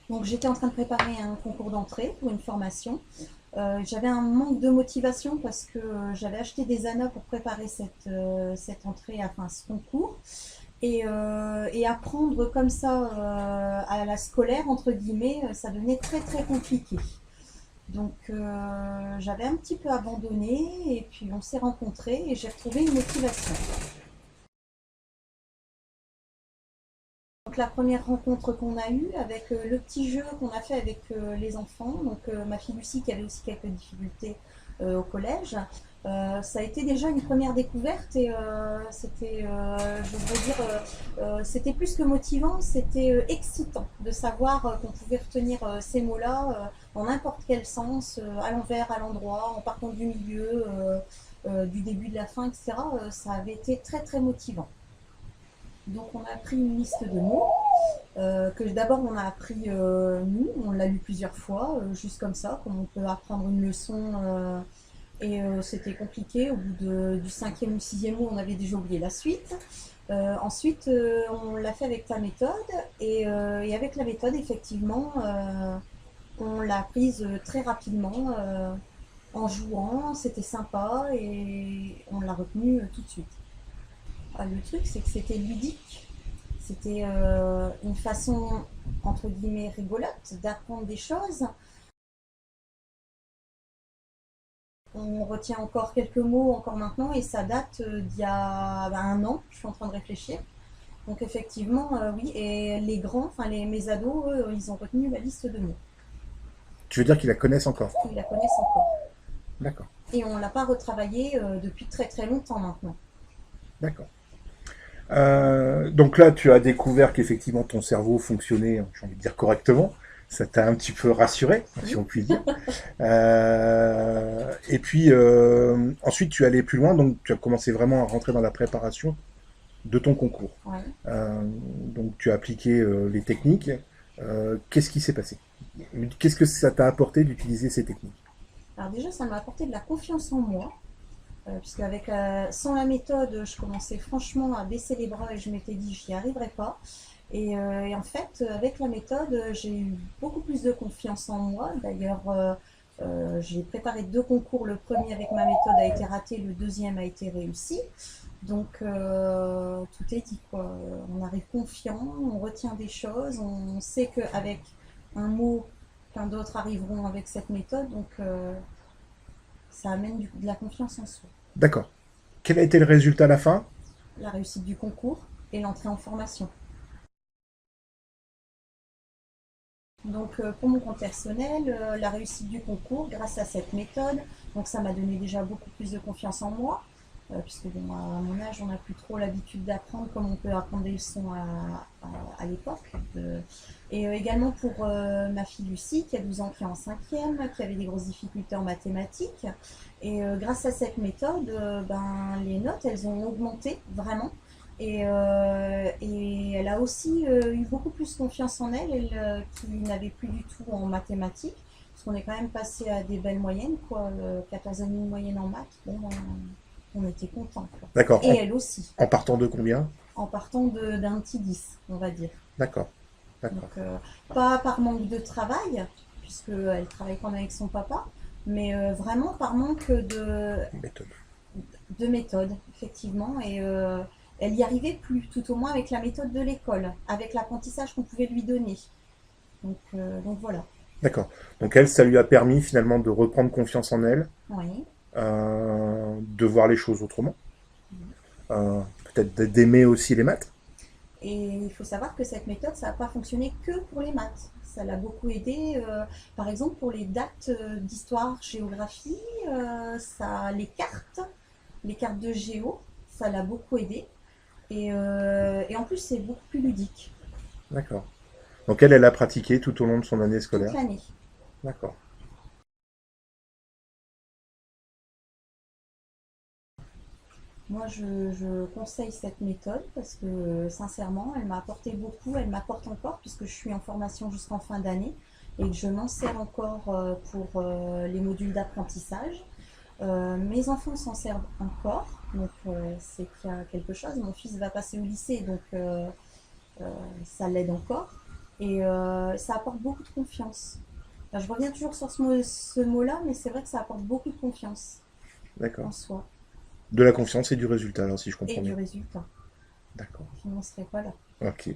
Donc j'étais en train de préparer un concours d'entrée pour une formation. J'avais un manque de motivation parce que j'avais acheté des ANA pour préparer cette entrée, enfin ce concours. Et apprendre comme ça à la scolaire, entre guillemets, ça devenait très très compliqué. Donc j'avais un petit peu abandonné et puis on s'est rencontrés et j'ai retrouvé une motivation. Donc la première rencontre qu'on a eue avec le petit jeu qu'on a fait avec les enfants, donc ma fille Lucie qui avait aussi quelques difficultés au collège, ça a été déjà une première découverte et c'était, je voudrais dire, c'était plus que motivant, c'était excitant de savoir qu'on pouvait retenir ces mots-là dans n'importe quel sens, à l'envers, à l'endroit, en partant du milieu, du début, de la fin, etc. Ça avait été très très motivant. Donc on a pris une liste de mots que d'abord on a appris nous, on l'a lu plusieurs fois, juste comme ça, comme on peut apprendre une leçon. C'était compliqué. Au bout du cinquième ou sixième mot, on avait déjà oublié la suite. Ensuite, on l'a fait avec ta méthode. Et avec la méthode, effectivement, on l'a prise très rapidement en jouant. C'était sympa et on l'a retenu tout de suite. Ah, le truc, c'est que c'était ludique. C'était une façon, entre guillemets, rigolote d'apprendre des choses. On retient encore quelques mots encore maintenant et ça date d'il y a un an, je suis en train de réfléchir. Donc effectivement, oui, et les grands, enfin mes ados, eux, ils ont retenu la liste de mots. Tu veux dire qu'ils la connaissent encore? Ils la connaissent encore. D'accord, Et on ne l'a pas retravaillé depuis très très longtemps maintenant. d'accord. Donc là, tu as découvert qu'effectivement ton cerveau fonctionnait, j'ai envie de dire correctement. Ça t'a un petit peu rassuré, si Oui, on peut dire. Et puis ensuite, tu es allé plus loin, donc tu as commencé vraiment à rentrer dans la préparation de ton concours. ouais. Donc tu as appliqué les techniques. Qu'est-ce qui s'est passé? Qu'est-ce que ça t'a apporté d'utiliser ces techniques? Alors déjà, ça m'a apporté de la confiance en moi. Puisque sans la méthode, je commençais franchement à baisser les bras et je m'étais dit, j'y arriverai pas. Et en fait, avec la méthode, j'ai eu beaucoup plus de confiance en moi. D'ailleurs, j'ai préparé deux concours. Le premier avec ma méthode a été raté, le deuxième a été réussi. Donc, tout est dit, quoi. On arrive confiant, on retient des choses, on sait qu'avec un mot, plein d'autres arriveront avec cette méthode. Donc, ça amène de la confiance en soi. D'accord. Quel a été le résultat à la fin? La réussite du concours et l'entrée en formation. Donc pour mon compte personnel, la réussite du concours grâce à cette méthode, donc ça m'a donné déjà beaucoup plus de confiance en moi, puisque bon, à mon âge, on n'a plus trop l'habitude d'apprendre comme on peut apprendre des leçons à l'époque. Et également pour ma fille Lucie, qui a 12 ans, qui est en cinquième, qui avait des grosses difficultés en mathématiques. Et grâce à cette méthode, ben, les notes, elles ont augmenté vraiment. Et elle a aussi eu beaucoup plus confiance en elle, qui n'avait plus du tout en mathématiques, parce qu'on est quand même passé à des belles moyennes, quoi, 14,5 de moyenne en maths, bon, on était contents. D'accord. Et elle aussi, En partant de combien? en partant d'un petit 10, on va dire. D'accord. Donc D'accord. pas par manque de travail, puisqu'elle travaille quand même avec son papa, mais vraiment par manque Méthode. de méthode, effectivement. Et elle y arrivait plus, tout au moins avec la méthode de l'école, avec l'apprentissage qu'on pouvait lui donner. Donc voilà. D'accord. Donc elle, ça lui a permis finalement de reprendre confiance en elle, Oui. de voir les choses autrement, peut-être d'aimer aussi les maths. Et il faut savoir que cette méthode, ça n'a pas fonctionné que pour les maths. Ça l'a beaucoup aidé, par exemple, pour les dates d'histoire, géographie, les cartes de géo, ça l'a beaucoup aidé. Et en plus, c'est beaucoup plus ludique, D'accord. Donc elle a pratiqué tout au long de son année toute scolaire. l'année. D'accord. Moi, je conseille cette méthode parce que sincèrement, elle m'a apporté beaucoup, elle m'apporte encore puisque je suis en formation jusqu'en fin d'année et que je m'en sers encore pour les modules d'apprentissage. Mes enfants s'en servent encore, donc c'est qu'il y a quelque chose. Mon fils va passer au lycée, donc ça l'aide encore. Et ça apporte beaucoup de confiance. Enfin, je reviens toujours sur ce mot-là, mais c'est vrai que ça apporte beaucoup de confiance D'accord. en soi De la confiance et du résultat, alors si je et comprends du bien. résultat. D'accord. Sinon, on ne serait pas là. Ok.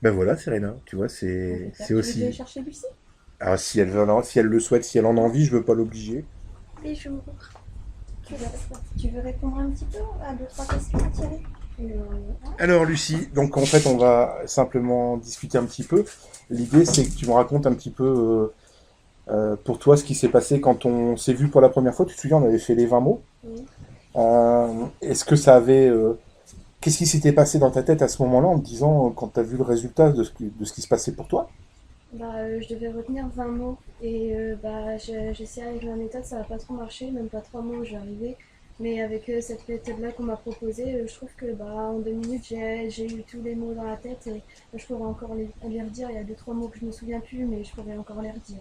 Ben voilà, Serena, tu vois, Impeccable. c'est Tu veux que j'aille aussi. chercher Lucie? Alors si elle veut, si elle le souhaite, si elle en a envie, je veux pas l'obliger. Bonjour. Tu veux répondre un petit peu à deux, trois questions, Thierry? Alors Lucie, donc en fait on va simplement discuter un petit peu. L'idée c'est que tu me racontes un petit peu pour toi ce qui s'est passé quand on s'est vu pour la première fois. Tu te souviens, on avait fait les 20 mots. Oui. Est-ce que ça avait... qu'est-ce qui s'était passé dans ta tête à ce moment-là en te disant, quand tu as vu le résultat de ce qui se passait pour toi? Je devais retenir 20 mots et j'ai essayé avec ma méthode, ça n'a pas trop marché, même pas 3 mots, j'y arrivais. Mais avec cette méthode-là qu'on m'a proposée, je trouve que en 2 minutes, j'ai eu tous les mots dans la tête et je pourrais encore les redire. Il y a deux trois mots que je me souviens plus, mais je pourrais encore les redire.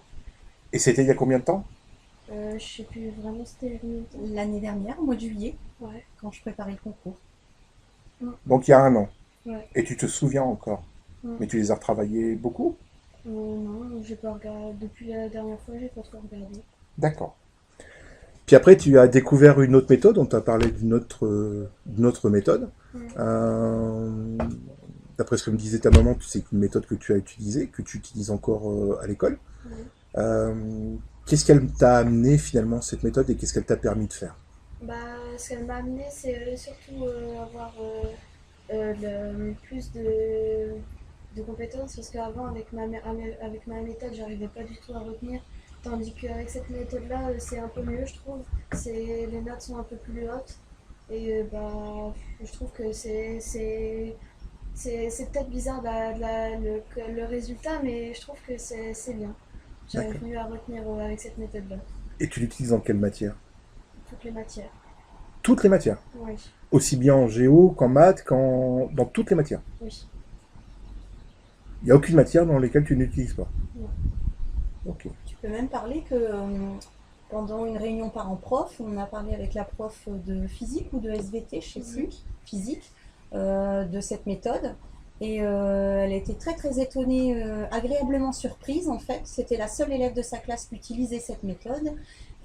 Et c'était il y a combien de temps? Je sais plus vraiment, c'était combien de temps. L'année dernière, au mois de juillet, Ouais. quand je préparais le concours. Donc il y a un an. Ouais. Et tu te souviens encore. Mm. Mais tu les as retravaillés beaucoup? Non, j'ai pas regardé. Depuis la dernière fois, j'ai pas trop regardé. D'accord. Puis après, tu as découvert une autre méthode, on t'a parlé d'une autre méthode. Mm. Euh, D'après ce que me disait ta maman, c'est une méthode que tu as utilisée, que tu utilises encore à l'école. Ouais. Qu'est-ce qu'elle t'a amené finalement, cette méthode, et qu'est-ce qu'elle t'a permis de faire? Ce qu'elle m'a amené, c'est surtout avoir plus de compétences parce qu'avant, avec ma méthode, j'arrivais pas du tout à retenir. Tandis qu'avec cette méthode-là, c'est un peu mieux, je trouve. Les notes sont un peu plus hautes. Et je trouve que c'est peut-être bizarre le résultat, mais je trouve que c'est bien. D'accord. J'arrive mieux à retenir avec cette méthode-là, Et tu l'utilises dans quelle matière? toutes les matières. Toutes les matières. Oui, Aussi bien en géo qu'en maths, dans toutes les matières. oui. Il n'y a aucune matière dans laquelle tu n'utilises pas. Non. Ok. Tu peux même parler que pendant une réunion parents-prof, on a parlé avec la prof de physique ou de SVT, je sais plus, physique, de cette méthode. Et elle a été très très étonnée, agréablement surprise en fait. C'était la seule élève de sa classe qui utilisait cette méthode.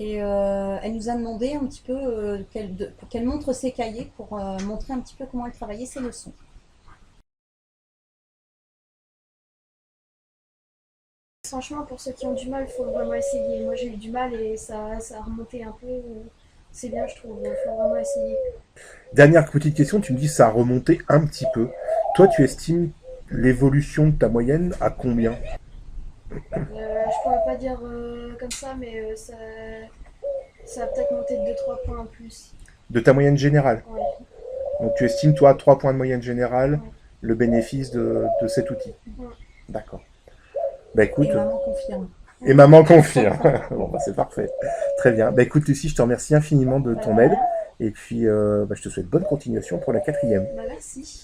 Et elle nous a demandé un petit peu qu'elle montre ses cahiers pour montrer un petit peu comment elle travaillait ses leçons. Franchement, pour ceux qui ont du mal, il faut vraiment essayer. Moi, j'ai eu du mal et ça a remonté un peu. C'est bien, je trouve. Il faut vraiment essayer. Dernière petite question, tu me dis ça a remonté un petit peu. Toi, tu estimes l'évolution de ta moyenne à combien? Je pourrais pas dire comme ça, mais ça a peut-être monté de 2 3 points en plus. De ta moyenne générale. Ouais, Donc tu estimes, toi, 3 points de moyenne générale, ouais. le bénéfice de cet outil. Ouais. D'accord. Bah écoute, Et maman confirme. et maman confirme. Bon, bah c'est parfait. Très bien. Bah écoute, Lucie, je te remercie infiniment de ton aide. Et puis, je te souhaite bonne continuation pour la quatrième. Merci.